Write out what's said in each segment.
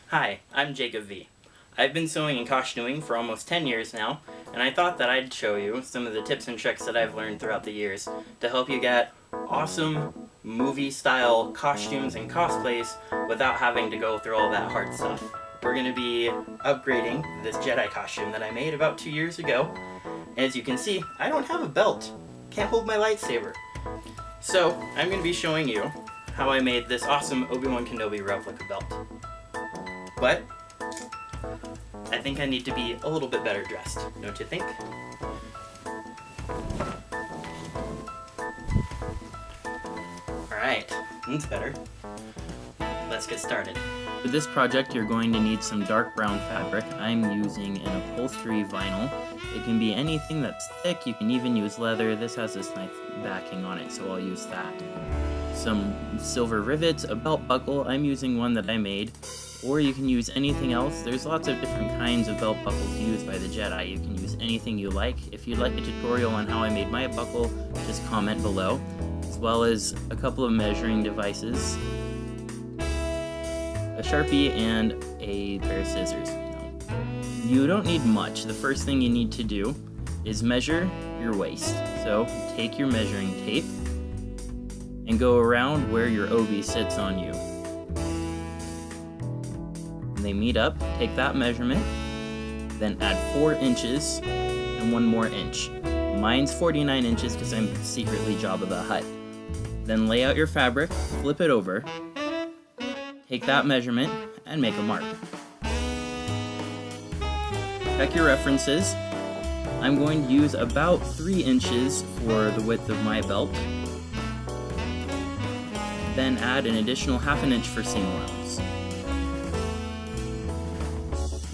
Hi, I'm Jacob V. I've been sewing and costuming for almost 10 years now, and I thought that I'd show you some of the tips and tricks that I've learned throughout the years to help you get awesome movie-style costumes and cosplays without having to go through all that hard stuff. We're going to be upgrading this Jedi costume that I made about 2 years ago. As you can see, I don't have a belt. Can't hold my lightsaber. So, I'm going to be showing you how I made this awesome Obi Wan Kenobi replica belt. But I think I need to be a little bit better dressed, don't you think? Alright, that's better. Let's get started. For this project, you're going to need some dark brown fabric. I'm using an upholstery vinyl. It can be anything that's thick. You can even use leather. This has this nice backing on it, so I'll use that. Some silver rivets, a belt buckle. I'm using one that I made. Or you can use anything else. There's lots of different kinds of belt buckles used by the Jedi. You can use anything you like. If you'd like a tutorial on how I made my buckle, just comment below, as well as a couple of measuring devices, a Sharpie, and a pair of scissors. You don't need much. The first thing you need to do is measure your waist. So take your measuring tape and go around where your obi sits on you. They meet up, take that measurement, then add 4 inches and 1 more inch. Mine's 49 inches because I'm secretly Jabba the Hutt. Then lay out your fabric, flip it over, take that measurement, and make a mark. Check your references. I'm going to use about 3 inches for the width of my belt. Then add an additional ½ an inch for seam allowance.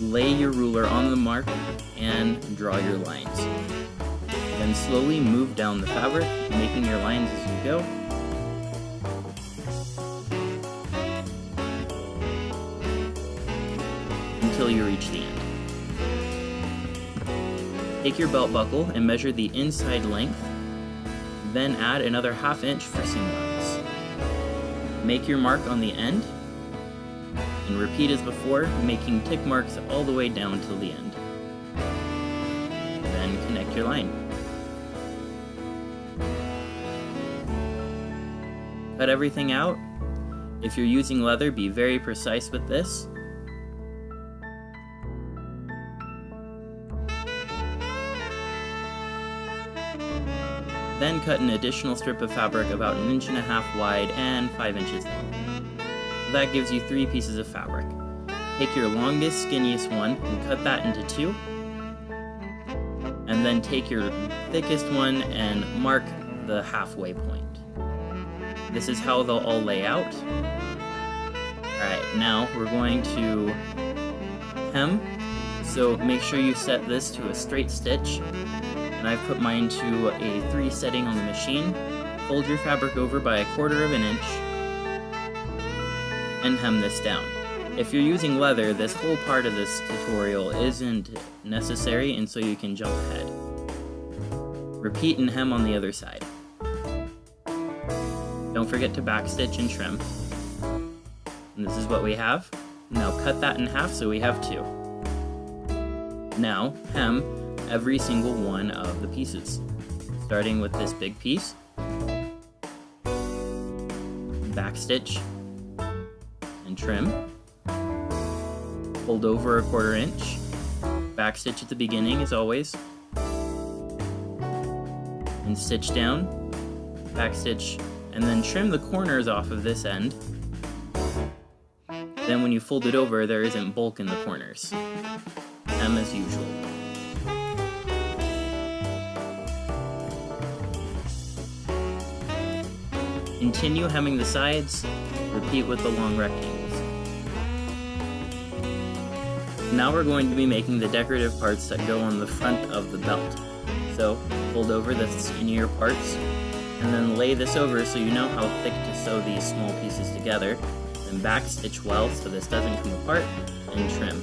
Lay your ruler on the mark and draw your lines. Then slowly move down the fabric, making your lines as you go. Until you reach the end. Take your belt buckle and measure the inside length, then add another ½ inch for seam allowance. Make your mark on the end, and repeat as before, making tick marks all the way down till the end. Then connect your line. Cut everything out. If you're using leather, be very precise with this. Then cut an additional strip of fabric about 1.5 inches wide and 5 inches long. That gives you 3 pieces of fabric. Take your longest, skinniest one and cut that into 2. And then take your thickest one and mark the halfway point. This is how they'll all lay out. Alright, now we're going to hem. So make sure you set this to a straight stitch. And I've put mine to a 3 setting on the machine. Fold your fabric over by 1/4 inch. And hem this down. If you're using leather, this whole part of this tutorial isn't necessary, and so you can jump ahead. Repeat and hem on the other side. Don't forget to backstitch and trim. And this is what we have. Now cut that in half so we have 2. Now hem every single one of the pieces, starting with this big piece. Backstitch and trim, fold over 1/4 inch, backstitch at the beginning as always, and stitch down, backstitch, and then trim the corners off of this end. Then when you fold it over, there isn't bulk in the corners. Hem as usual. Continue hemming the sides, repeat with the long rectangles. Now we're going to be making the decorative parts that go on the front of the belt. So fold over the skinnier parts, and then lay this over so you know how thick to sew these small pieces together. Then backstitch well so this doesn't come apart, and trim.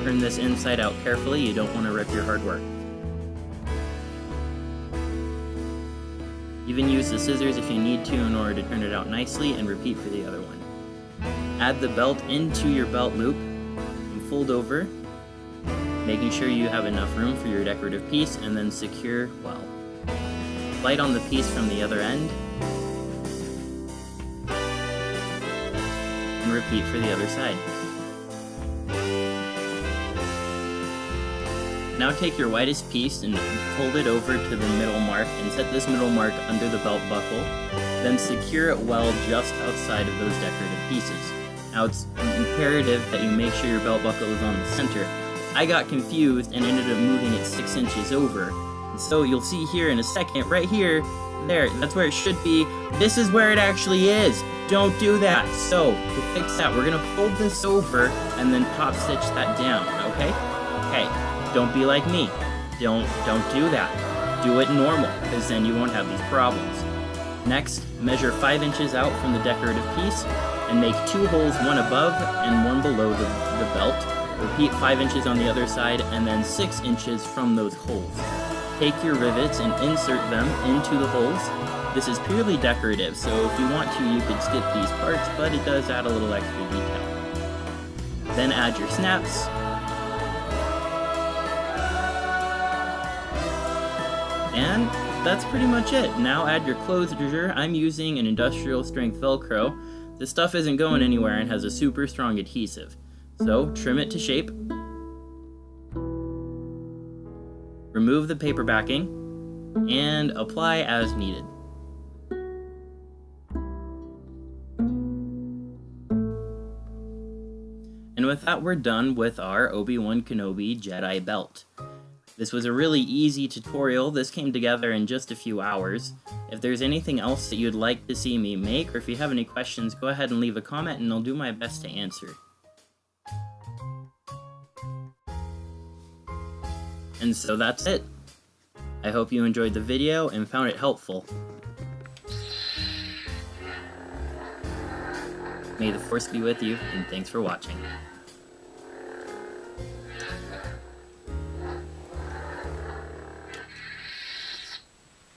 Turn this inside out carefully, you don't want to rip your hard work. Even use the scissors if you need to in order to turn it out nicely, and repeat for the other one. Add the belt into your belt loop and fold over, making sure you have enough room for your decorative piece, and then secure well. Light on the piece from the other end, and repeat for the other side. Now take your widest piece and fold it over to the middle mark and set this middle mark under the belt buckle, then secure it well just outside of those decorative pieces. Now it's imperative that you make sure your belt buckle is on the center. I got confused and ended up moving it 6 inches over. So you'll see here in a second, right here, there, that's where it should be. This is where it actually is. Don't do that. So to fix that, we're gonna fold this over and then pop stitch that down, okay? Okay, don't be like me. Don't do that. Do it normal, because then you won't have these problems. Next, measure 5 inches out from the decorative piece and make 2 holes, one above and one below the belt. Repeat 5 inches on the other side and then 6 inches from those holes. Take your rivets and insert them into the holes. This is purely decorative, so if you want to, you could skip these parts, but it does add a little extra detail. Then add your snaps. And that's pretty much it. Now add your closure. I'm using an industrial strength Velcro. This stuff isn't going anywhere and has a super strong adhesive. So trim it to shape. Remove the paper backing and apply as needed. And with that, we're done with our Obi Wan Kenobi Jedi belt. This was a really easy tutorial. This came together in just a few hours. If there's anything else that you'd like to see me make, or if you have any questions, go ahead and leave a comment and I'll do my best to answer. And so that's it. I hope you enjoyed the video and found it helpful. May the Force be with you, and thanks for watching.